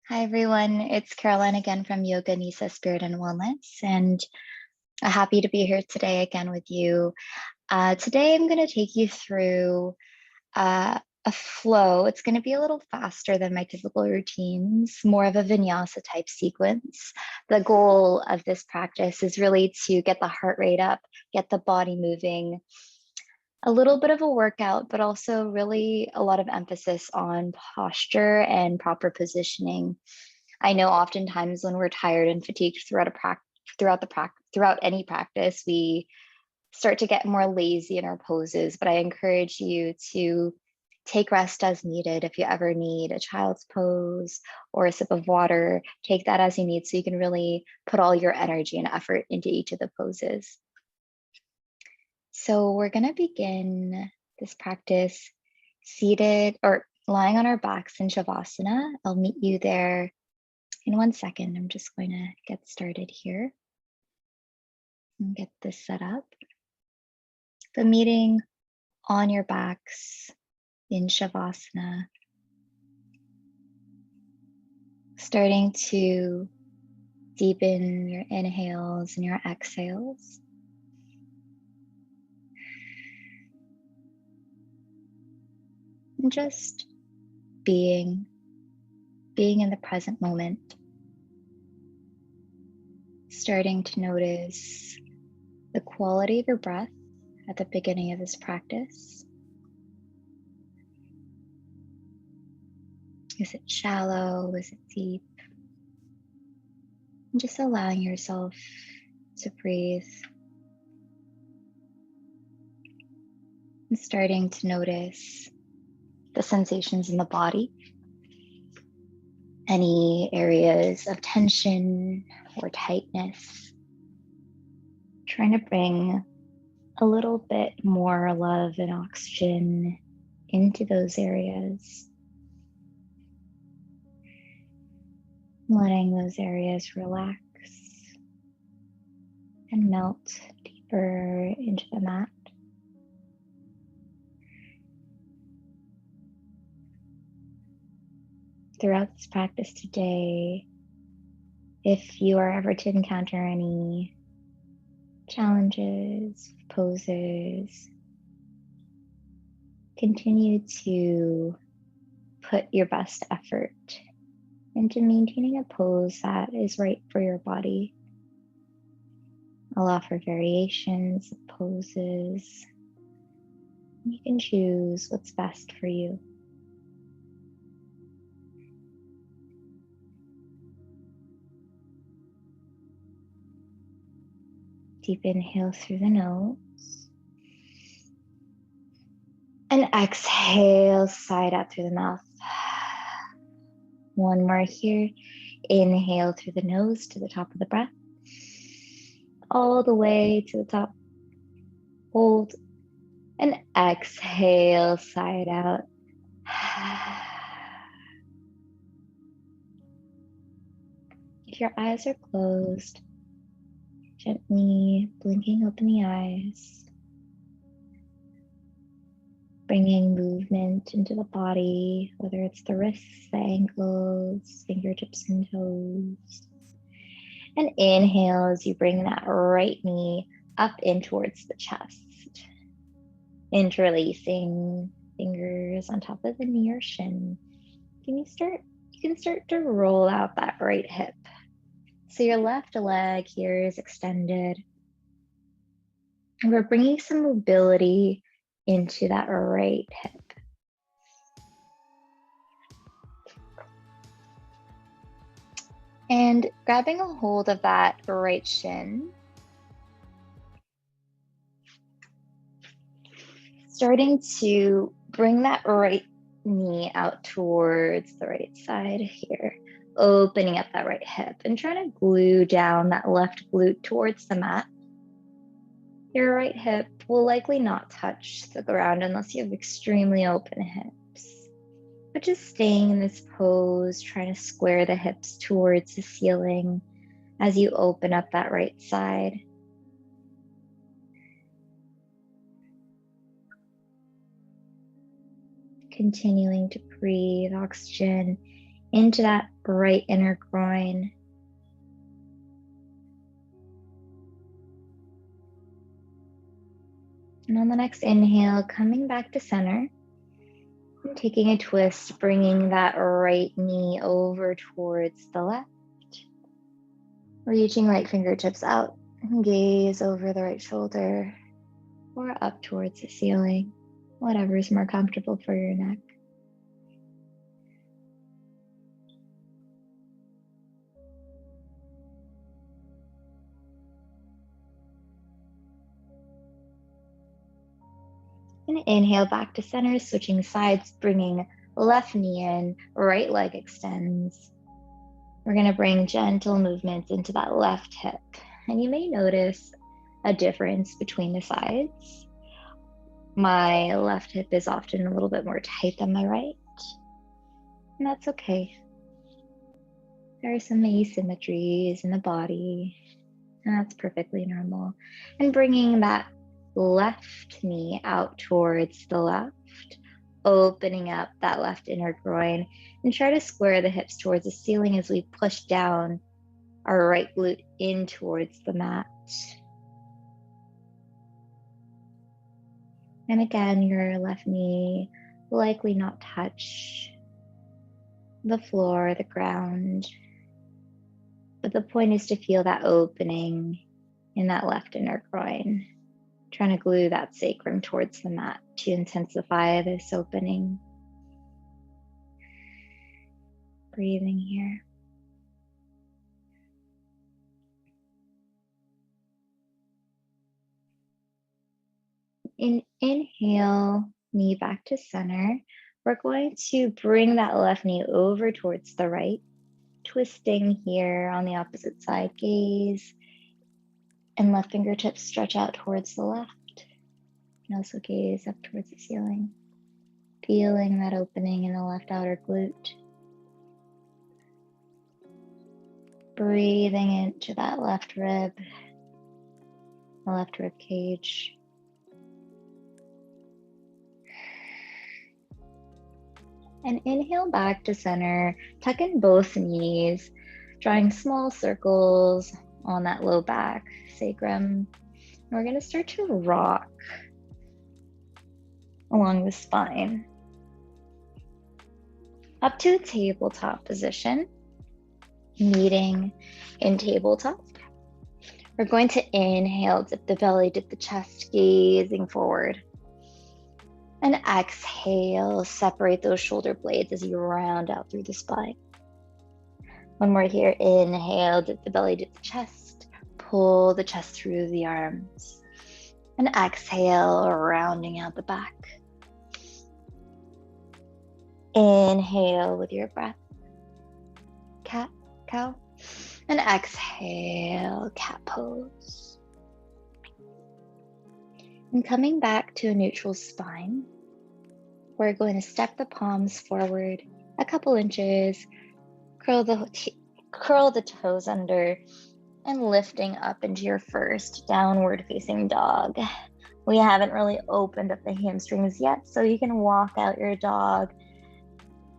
Hi, everyone. It's Caroline again from Yoga Nisa Spirit and Wellness, and I'm happy to be here today again with you. Today, I'm going to take you through a flow. It's going to be a little faster than my typical routines, more of a vinyasa type sequence. The goal of this practice is really to get the heart rate up, get the body moving, a little bit of a workout, but also really a lot of emphasis on posture and proper positioning. I know oftentimes when we're tired and fatigued throughout any practice, we start to get more lazy in our poses. But I encourage you to take rest as needed. If you ever need a child's pose or a sip of water, take that as you need so you can really put all your energy and effort into each of the poses. So we're going to begin this practice seated or lying on our backs in Shavasana. I'll meet you there in 1 second. I'm just going to get started here and get this set up. The meeting on your backs in Shavasana, starting to deepen your inhales and your exhales. And just being in the present moment. Starting to notice the quality of your breath at the beginning of this practice. Is it shallow? Is it deep? And just allowing yourself to breathe. And starting to notice the sensations in the body. Any areas of tension or tightness. Trying to bring a little bit more love and oxygen into those areas. Letting those areas relax and melt deeper into the mat. Throughout this practice today, if you are ever to encounter any challenges, poses, continue to put your best effort into maintaining a pose that is right for your body. Allow for variations of poses. You can choose what's best for you. Deep inhale through the nose. And exhale, side out through the mouth. One more here. Inhale through the nose to the top of the breath. All the way to the top. Hold. And exhale, side out. If your eyes are closed, gently blinking open the eyes. Bringing movement into the body, whether it's the wrists, the ankles, fingertips and toes. And inhale as you bring that right knee up in towards the chest. Interlacing fingers on top of the knee or shin. You can start to roll out that right hip. So your left leg here is extended. And we're bringing some mobility into that right hip. And grabbing a hold of that right shin. Starting to bring that right knee out towards the right side here. Opening up that right hip and trying to glue down that left glute towards the mat. Your right hip will likely not touch the ground unless you have extremely open hips. But just staying in this pose, trying to square the hips towards the ceiling as you open up that right side. Continuing to breathe oxygen into that right inner groin. And on the next inhale, coming back to center, and taking a twist, bringing that right knee over towards the left. Reaching right fingertips out and gaze over the right shoulder or up towards the ceiling, whatever is more comfortable for your neck. And inhale back to center, switching sides, bringing left knee in, right leg extends. We're going to bring gentle movements into that left hip. And you may notice a difference between the sides. My left hip is often a little bit more tight than my right, and that's okay. There are some asymmetries in the body, and that's perfectly normal. And bringing that left knee out towards the left, opening up that left inner groin, and try to square the hips towards the ceiling as we push down our right glute in towards the mat. And again, your left knee will likely not touch the floor, the ground, but the point is to feel that opening in that left inner groin, trying to glue that sacrum towards the mat to intensify this opening. Breathing here. Inhale, knee back to center. We're going to bring that left knee over towards the right, twisting here on the opposite side, gaze, and left fingertips stretch out towards the left. And also gaze up towards the ceiling, feeling that opening in the left outer glute. Breathing into that left rib, the left rib cage. And inhale back to center, tuck in both knees, drawing small circles on that low back sacrum. And we're going to start to rock along the spine up to a tabletop position, meeting in tabletop. We're going to inhale, dip the belly, dip the chest, gazing forward. And exhale, separate those shoulder blades as you round out through the spine. One more here, inhale, dip the belly, dip the chest, pull the chest through the arms. And exhale, rounding out the back. Inhale with your breath, cat, cow. And exhale, cat pose. And coming back to a neutral spine, we're going to step the palms forward a couple inches, curl the toes under, and lifting up into your first downward facing dog. We haven't really opened up the hamstrings yet, so you can walk out your dog,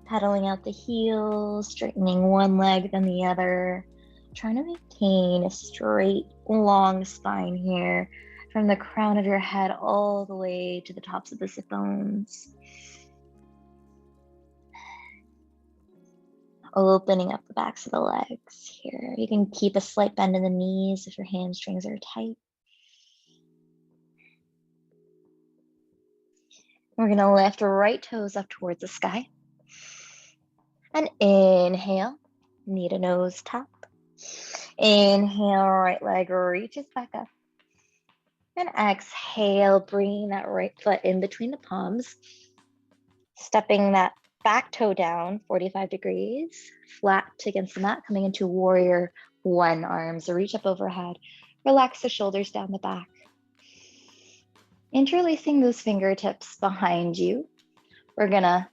pedaling out the heels, straightening one leg then the other, trying to maintain a straight, long spine here from the crown of your head all the way to the tops of the sit bones. Opening up the backs of the legs here. You can keep a slight bend in the knees if your hamstrings are tight. We're going to lift right toes up towards the sky. And inhale, knee to nose tap. Inhale, right leg reaches back up. And exhale, bringing that right foot in between the palms. Stepping that back toe down 45 degrees, flat against the mat, coming into warrior one. Arms reach up overhead. Relax the shoulders down the back. Interlacing those fingertips behind you. We're gonna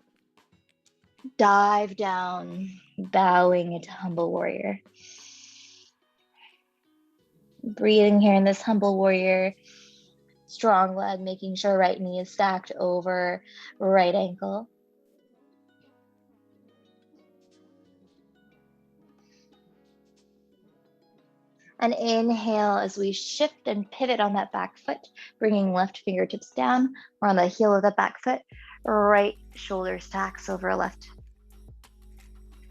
dive down, bowing into humble warrior. Breathing here in this humble warrior. Strong leg, making sure right knee is stacked over right ankle. And inhale as we shift and pivot on that back foot, bringing left fingertips down. We're on the heel of the back foot. Right shoulder stacks over left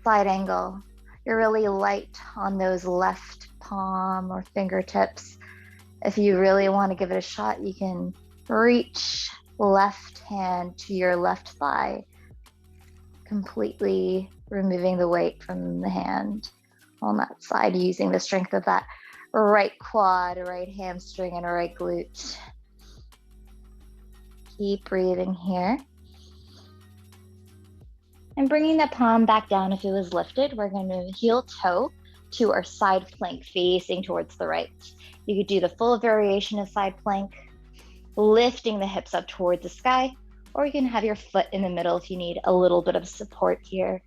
side angle. You're really light on those left palm or fingertips. If you really want to give it a shot, you can reach left hand to your left thigh, completely removing the weight from the hand on that side, using the strength of that right quad, right hamstring, and right glute. Keep breathing here. And bringing the palm back down if it was lifted, we're going to heel toe to our side plank facing towards the right. You could do the full variation of side plank, lifting the hips up towards the sky, or you can have your foot in the middle if you need a little bit of support here,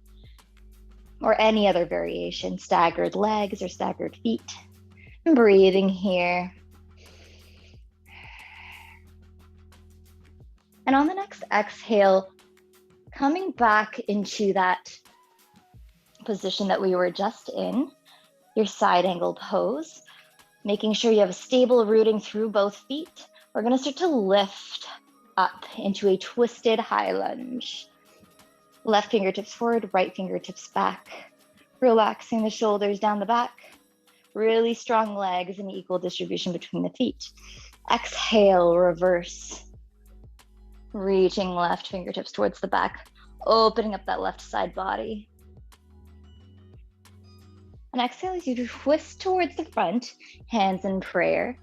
or any other variation, staggered legs or staggered feet. And breathing here. And on the next exhale, coming back into that position that we were just in, your side angle pose, making sure you have a stable rooting through both feet. We're going to start to lift up into a twisted high lunge. Left fingertips forward, right fingertips back. Relaxing the shoulders down the back. Really strong legs and equal distribution between the feet. Exhale, reverse. Reaching left fingertips towards the back, opening up that left side body. And exhale as you twist towards the front, hands in prayer.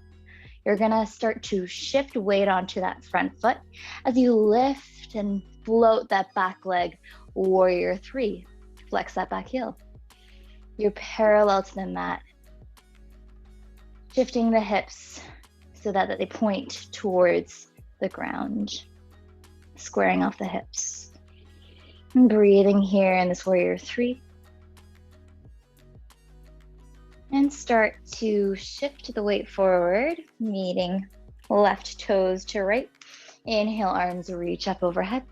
You're gonna start to shift weight onto that front foot as you lift and float that back leg, warrior three. Flex that back heel. You're parallel to the mat, shifting the hips so that they point towards the ground, squaring off the hips. And breathing here in this warrior three. And start to shift the weight forward, meeting left toes to right. Inhale, arms reach up overhead.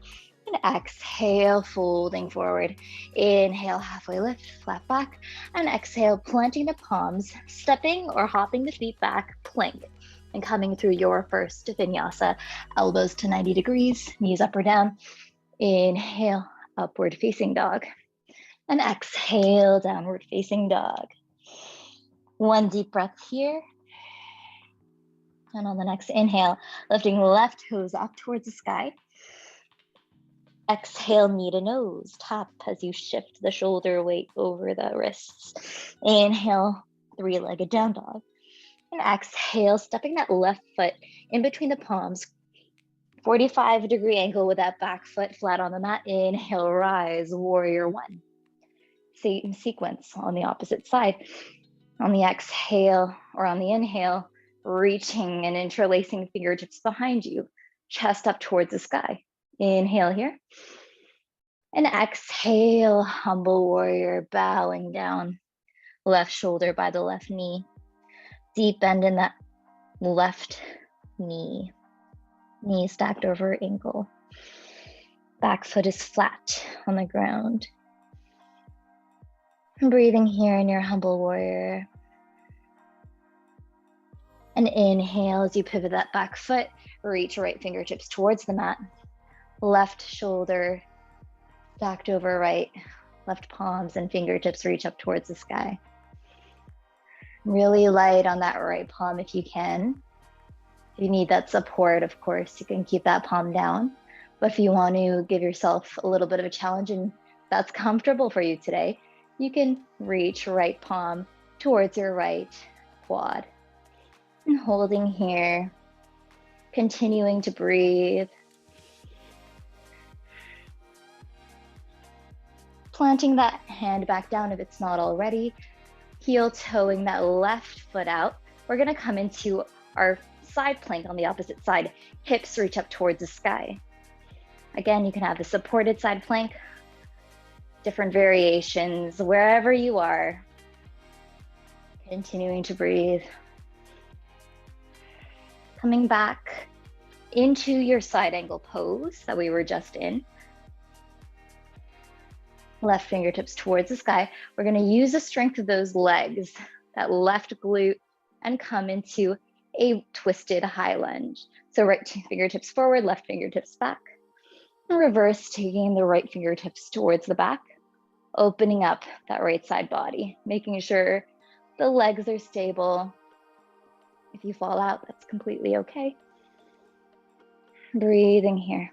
And exhale, folding forward. Inhale, halfway lift, flat back. And exhale, planting the palms, stepping or hopping the feet back, plank. And coming through your first vinyasa, elbows to 90 degrees, knees up or down. Inhale, upward facing dog. And exhale, downward facing dog. One deep breath here. And on the next inhale, lifting left toes up towards the sky. Exhale, knee to nose, tap as you shift the shoulder weight over the wrists. Inhale, three-legged down dog. And exhale, stepping that left foot in between the palms. 45-degree angle with that back foot flat on the mat. Inhale, rise, warrior one. Same sequence on the opposite side. On the exhale or on the inhale, reaching and interlacing fingertips behind you, chest up towards the sky. Inhale here. And exhale, humble warrior, bowing down. Left shoulder by the left knee. Deep bend in that left knee. Knee stacked over ankle. Back foot is flat on the ground. Breathing here in your humble warrior. And inhale as you pivot that back foot, reach right fingertips towards the mat. Left shoulder stacked over right, left palms and fingertips reach up towards the sky. Really light on that right palm if you can. If you need that support, of course, you can keep that palm down. But if you want to give yourself a little bit of a challenge and that's comfortable for you today, you can reach right palm towards your right quad. And holding here, continuing to breathe. Planting that hand back down if it's not already. Heel toeing that left foot out. We're gonna come into our side plank on the opposite side. Hips reach up towards the sky. Again, you can have the supported side plank, different variations, wherever you are. Continuing to breathe. Coming back into your side angle pose that we were just in. Left fingertips towards the sky. We're going to use the strength of those legs that left glute, and come into a twisted high lunge. So right fingertips forward, left fingertips back. And reverse, taking the right fingertips towards the back, opening up that right side body, making sure the legs are stable. If you fall out, that's completely okay. Breathing here.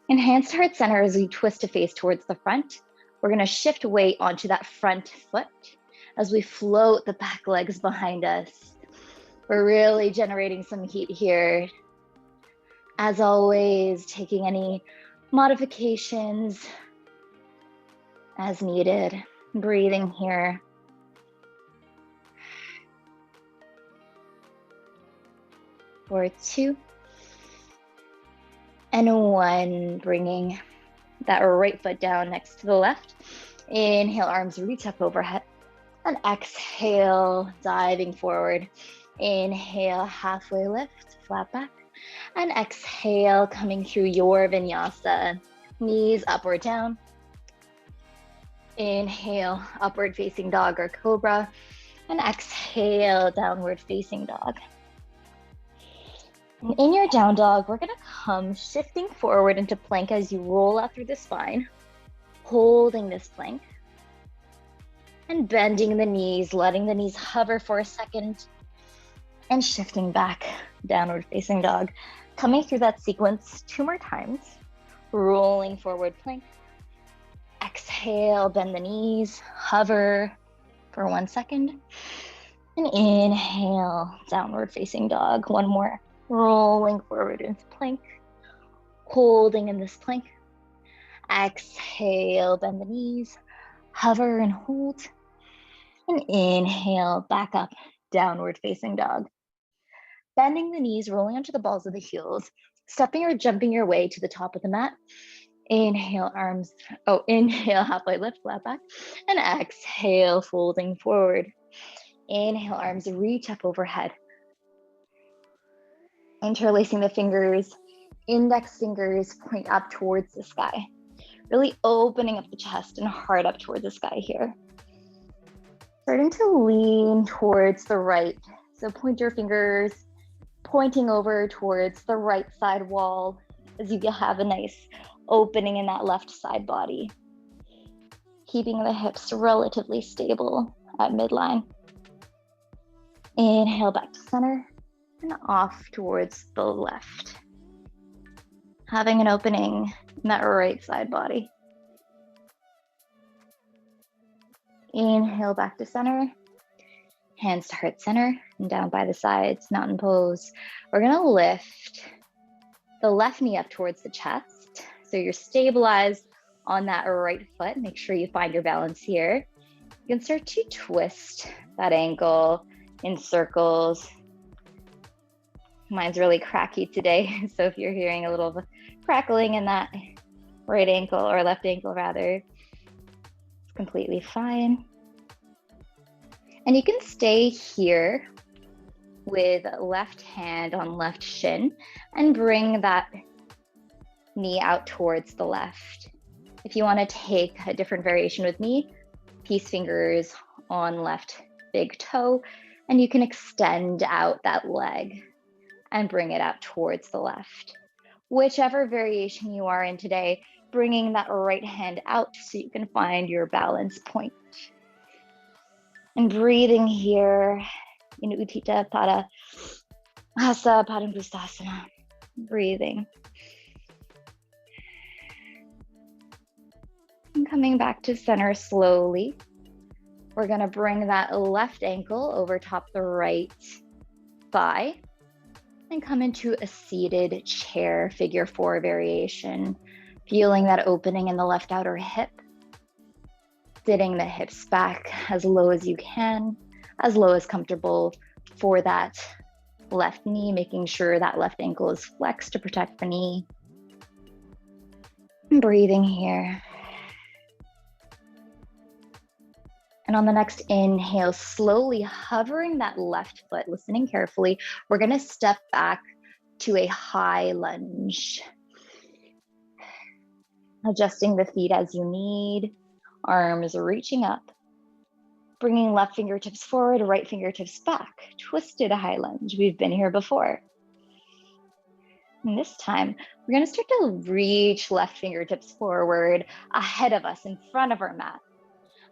In hands to heart center as we twist to face towards the front. We're gonna shift weight onto that front foot as we float the back legs behind us. We're really generating some heat here. As always, taking any modifications as needed. Breathing here. For 2 and 1, bringing that right foot down next to the left. Inhale, arms reach up overhead. And exhale, diving forward. Inhale, halfway lift, flat back. And exhale, coming through your vinyasa. Knees up or down. Inhale, upward facing dog or cobra. And exhale, downward facing dog. And in your down dog, we're gonna come shifting forward into plank as you roll out through the spine, holding this plank, and bending the knees, letting the knees hover for a second, and shifting back, downward facing dog. Coming through that sequence 2 more times, rolling forward plank. Exhale, bend the knees, hover for 1 second, and inhale, downward facing dog. 1 more. Rolling forward into plank, holding in this plank. Exhale, bend the knees, hover and hold. And inhale, back up, downward facing dog. Bending the knees, rolling onto the balls of the heels, stepping or jumping your way to the top of the mat. Inhale, inhale, halfway lift, flat back. And exhale, folding forward. Inhale, arms reach up overhead. Interlacing the fingers, index fingers point up towards the sky. Really opening up the chest and heart up towards the sky here. Starting to lean towards the right. So point your fingers pointing over towards the right side wall as you have a nice opening in that left side body. Keeping the hips relatively stable at midline. Inhale back to center. And off towards the left. Having an opening in that right side body. Inhale back to center. Hands to heart center and down by the sides, mountain pose. We're gonna lift the left knee up towards the chest. So you're stabilized on that right foot. Make sure you find your balance here. You can start to twist that ankle in circles. Mine's really cracky today, so if you're hearing a little crackling in that right ankle or left ankle rather, it's completely fine. And you can stay here with left hand on left shin and bring that knee out towards the left. If you want to take a different variation with me, peace fingers on left big toe, and you can extend out that leg and bring it out towards the left. Whichever variation you are in today, bringing that right hand out so you can find your balance point. And breathing here in Utthita Pada Hasta Padangusthasana. Breathing. And coming back to center slowly. We're gonna bring that left ankle over top the right thigh. And come into a seated chair, figure 4 variation, feeling that opening in the left outer hip, sitting the hips back as low as you can, as low as comfortable for that left knee, making sure that left ankle is flexed to protect the knee. And breathing here. And on the next inhale, slowly hovering that left foot, listening carefully, we're gonna step back to a high lunge. Adjusting the feet as you need, arms reaching up. Bringing left fingertips forward, right fingertips back. Twisted high lunge. We've been here before. And this time, we're going to start to reach left fingertips forward ahead of us in front of our mat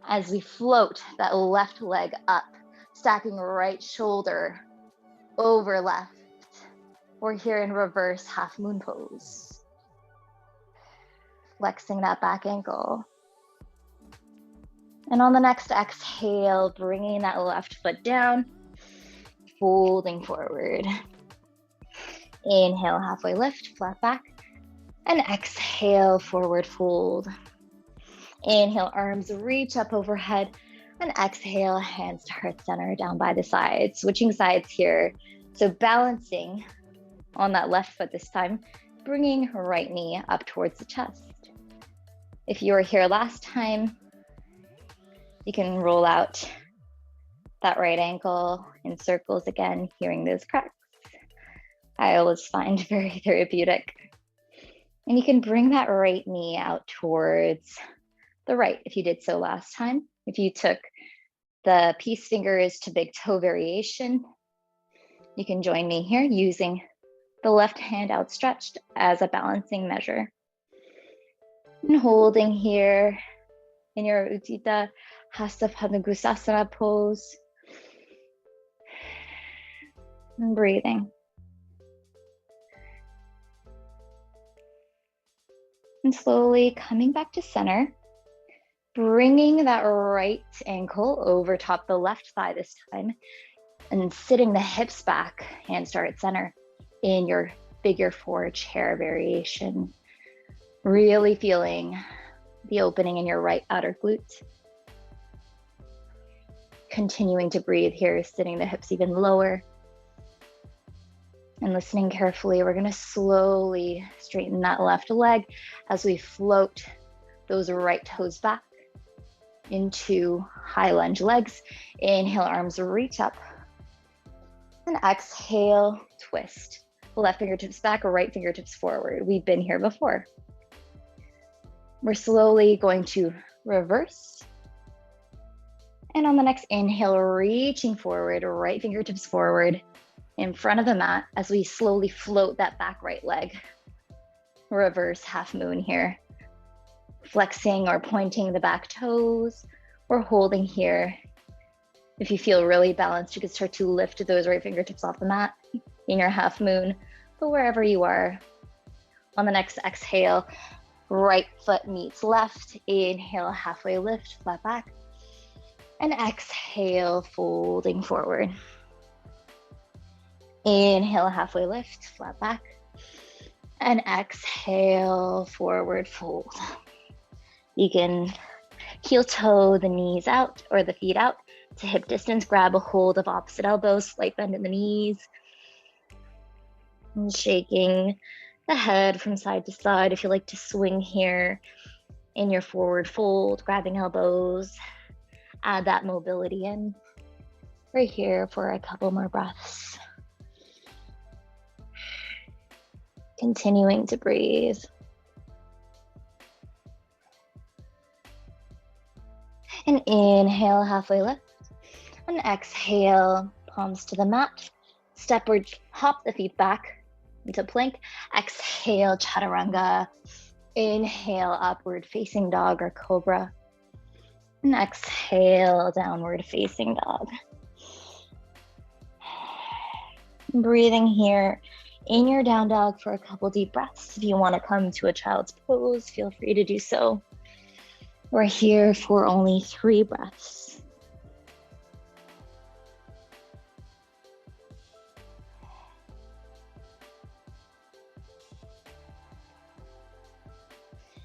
as we float that left leg up, stacking right shoulder over left. We're here in reverse half moon pose. Flexing that back ankle. And on the next exhale, bringing that left foot down, folding forward. Inhale, halfway lift, flat back. And exhale, forward fold. Inhale, arms reach up overhead. And exhale, hands to heart center, down by the side. Switching sides here. So balancing on that left foot this time, bringing right knee up towards the chest. If you were here last time, you can roll out that right ankle in circles again, hearing those cracks. I always find very therapeutic. And you can bring that right knee out towards the right if you did so last time. If you took the peace fingers to big toe variation, you can join me here using the left hand outstretched as a balancing measure. And holding here in your Utthita Hasta Padangusthasana pose. And breathing. And slowly coming back to center, bringing that right ankle over top the left thigh this time, and sitting the hips back, hands start at center in your figure four chair variation. Really feeling the opening in your right outer glute. Continuing to breathe here, sitting the hips even lower. And listening carefully, we're gonna slowly straighten that left leg as we float those right toes back into high lunge legs. Inhale, arms reach up. And exhale, twist. Left fingertips back or right fingertips forward. We've been here before. We're slowly going to reverse. And on the next inhale, reaching forward, right fingertips forward in front of the mat as we slowly float that back right leg. Reverse half moon here. Flexing or pointing the back toes or holding here. If you feel really balanced, you can start to lift those right fingertips off the mat in your half moon, but wherever you are. On the next exhale, right foot meets left. Inhale, halfway lift, flat back. And exhale, folding forward. Inhale, halfway lift, flat back. And exhale, forward fold. You can heel toe the knees out or the feet out to hip distance. Grab a hold of opposite elbows, slight bend in the knees. And shaking the head from side to side. If you like to swing here in your forward fold, grabbing elbows, add that mobility in. Right here for a couple more breaths. Continuing to breathe. And inhale, halfway lift. And exhale, palms to the mat. Stepward, hop the feet back into plank. Exhale, chaturanga. Inhale, upward facing dog or cobra. And exhale, downward facing dog. Breathing here in your down dog for a couple deep breaths. If you want to come to a child's pose, feel free to do so. We're here for only 3 breaths.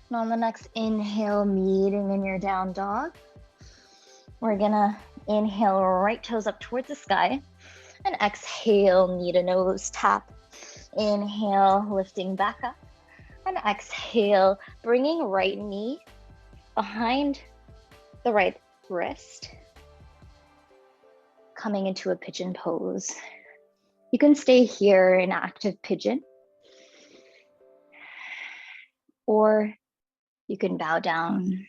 And on the next inhale, meeting in your down dog, we're gonna inhale right toes up towards the sky and exhale, knee to nose tap. Inhale, lifting back up, and exhale, bringing right knee behind the right wrist, coming into a pigeon pose. You can stay here in active pigeon, or you can bow down,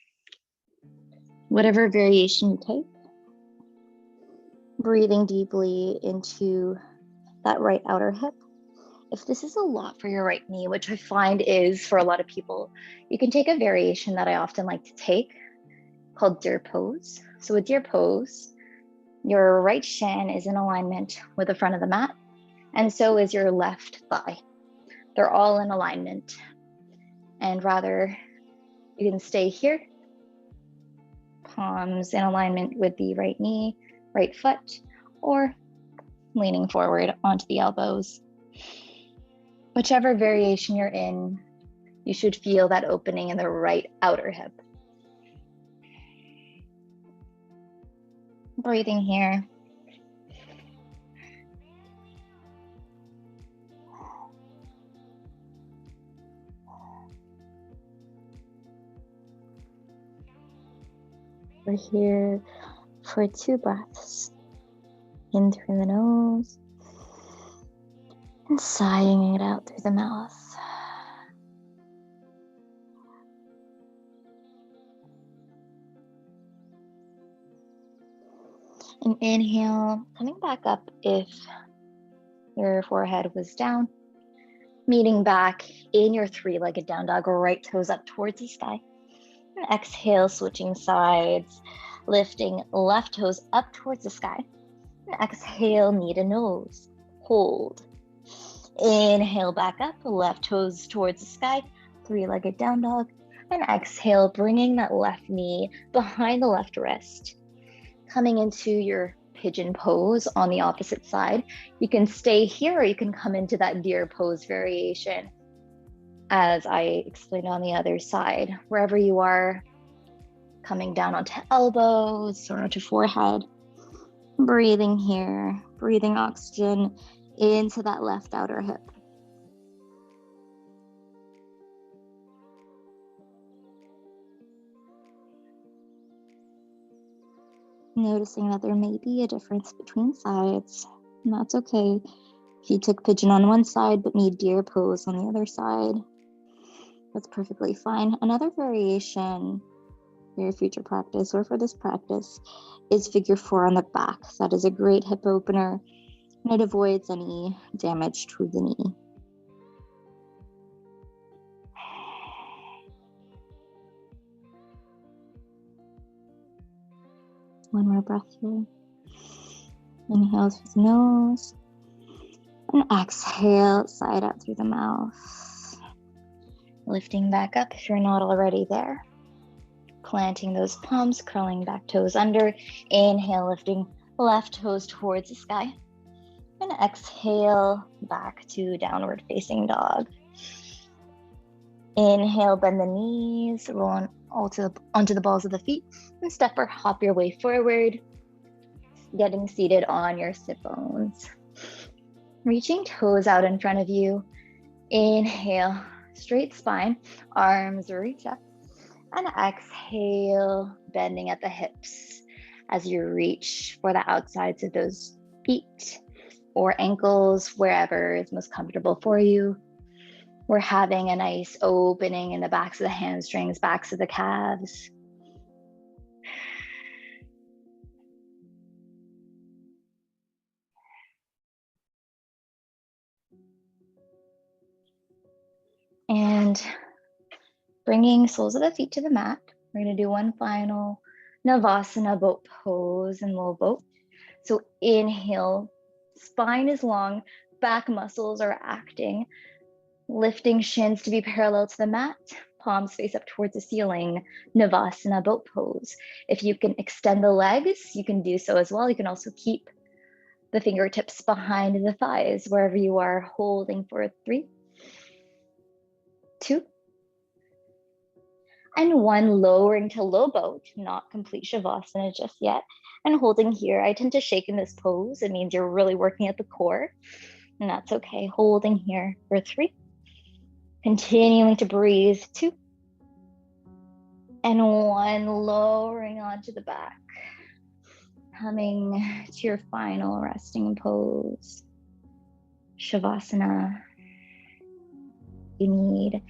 whatever variation you take. Breathing deeply into that right outer hip. If this is a lot for your right knee, which I find is for a lot of people, you can take a variation that I often like to take called deer pose. So with deer pose, your right shin is in alignment with the front of the mat, and so is your left thigh. They're all in alignment. And rather, you can stay here, palms in alignment with the right knee, right foot, or leaning forward onto the elbows. Whichever variation you're in, you should feel that opening in the right outer hip. Breathing here. We're here for 2 breaths. In through the nose and sighing it out through the mouth. And inhale, coming back up if your forehead was down. Meeting back in your 3-legged down dog, right toes up towards the sky. And exhale, switching sides, lifting left toes up towards the sky. And exhale, knee to nose. Hold. Inhale back up, left toes towards the sky, 3-legged down dog. And exhale, bringing that left knee behind the left wrist. Coming into your pigeon pose on the opposite side. You can stay here or you can come into that deer pose variation as I explained on the other side. Wherever you are, coming down onto elbows or onto forehead. Breathing here, breathing oxygen into that left outer hip. Noticing that there may be a difference between sides, and that's okay. If you took pigeon on one side but need deer pose on the other side, that's perfectly fine. Another variation for your future practice or for this practice is figure 4 on the back. That is a great hip opener, and it avoids any damage to the knee. One more breath here. Inhale through the nose. And exhale, side out through the mouth. Lifting back up if you're not already there. Planting those palms, curling back toes under. Inhale, lifting left toes towards the sky. And exhale, back to downward facing dog. Inhale, bend the knees, roll on onto the balls of the feet, and step or hop your way forward, getting seated on your sit bones. Reaching toes out in front of you. Inhale, straight spine, arms reach up, and exhale, bending at the hips as you reach for the outsides of those feet or ankles, wherever is most comfortable for you. We're having a nice opening in the backs of the hamstrings, backs of the calves. And bringing soles of the feet to the mat. We're going to do one final Navasana boat pose and low boat. So inhale, spine is long, back muscles are acting, lifting shins to be parallel to the mat, palms face up towards the ceiling, Navasana boat pose. If you can extend the legs, you can do so as well. You can also keep the fingertips behind the thighs wherever you are, holding for 3, 2, and 1, lowering to low boat, not complete Shavasana just yet. And holding here, I tend to shake in this pose. It means you're really working at the core, and that's okay. Holding here for 3, continuing to breathe, 2, and 1, lowering onto the back. Coming to your final resting pose, Shavasana. You need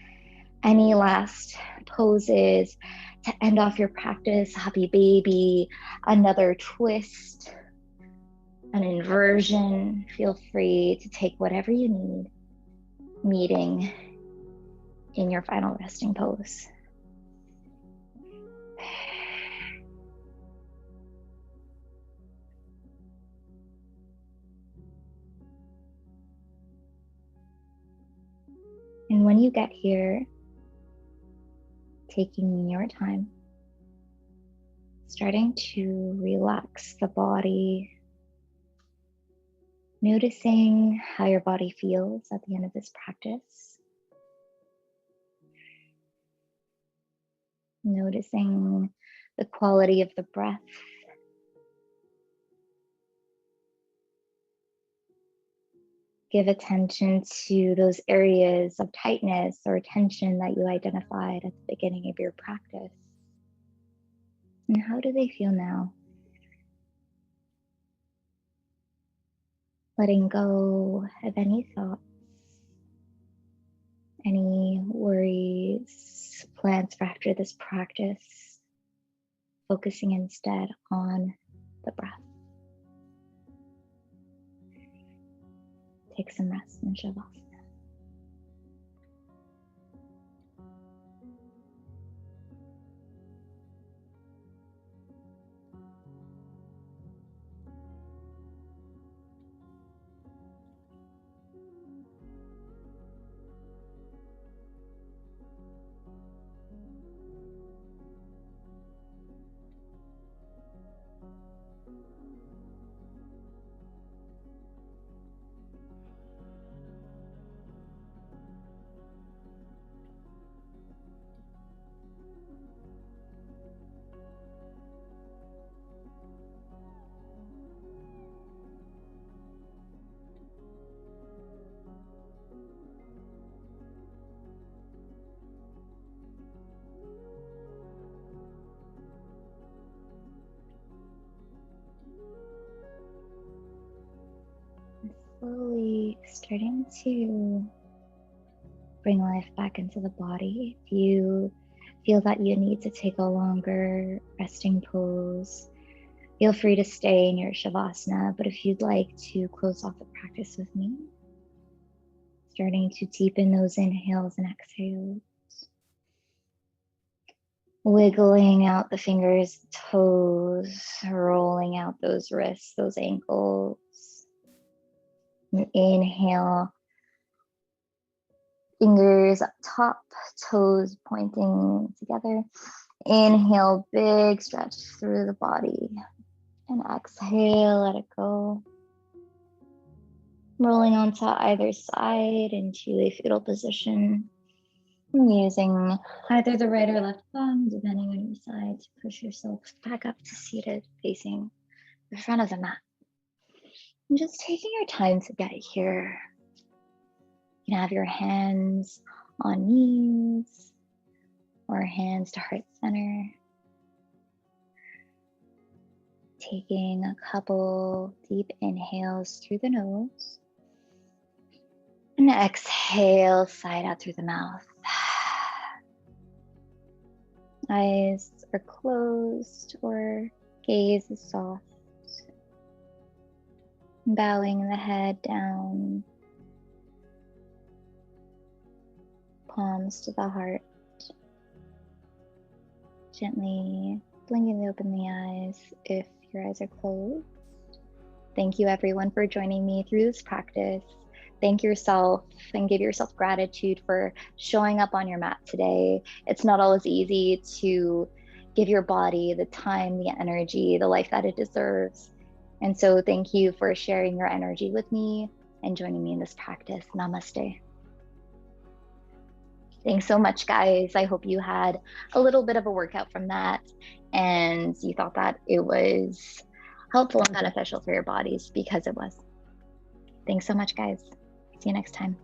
any last poses to end off your practice, happy baby, another twist, an inversion, feel free to take whatever you need, meeting in your final resting pose. And when you get here, taking your time, starting to relax the body, noticing how your body feels at the end of this practice. Noticing the quality of the breath. Give attention to those areas of tightness or tension that you identified at the beginning of your practice. And how do they feel now? Letting go of any thoughts, any worries, plans for after this practice, focusing instead on the breath. Take some rest in Shavasana. Slowly starting to bring life back into the body. If you feel that you need to take a longer resting pose, feel free to stay in your Shavasana. But if you'd like to close off the practice with me, starting to deepen those inhales and exhales, wiggling out the fingers, toes, rolling out those wrists, those ankles. And inhale, fingers up top, toes pointing together. Inhale, big stretch through the body. And exhale, let it go. Rolling onto either side into a fetal position. Using either the right or left palm, depending on your side, to push yourself back up to seated, facing the front of the mat. And just taking your time to get here. You can have your hands on knees or hands to heart center. Taking a couple deep inhales through the nose. And exhale, side out through the mouth. Eyes are closed or gaze is soft. Bowing the head down. Palms to the heart. Gently blinking open the eyes if your eyes are closed. Thank you everyone for joining me through this practice. Thank yourself and give yourself gratitude for showing up on your mat today. It's not always easy to give your body the time, the energy, the life that it deserves. And so thank you for sharing your energy with me and joining me in this practice. Namaste. Thanks so much, guys. I hope you had a little bit of a workout from that and you thought that it was helpful and beneficial for your bodies, because it was. Thanks so much, guys. See you next time.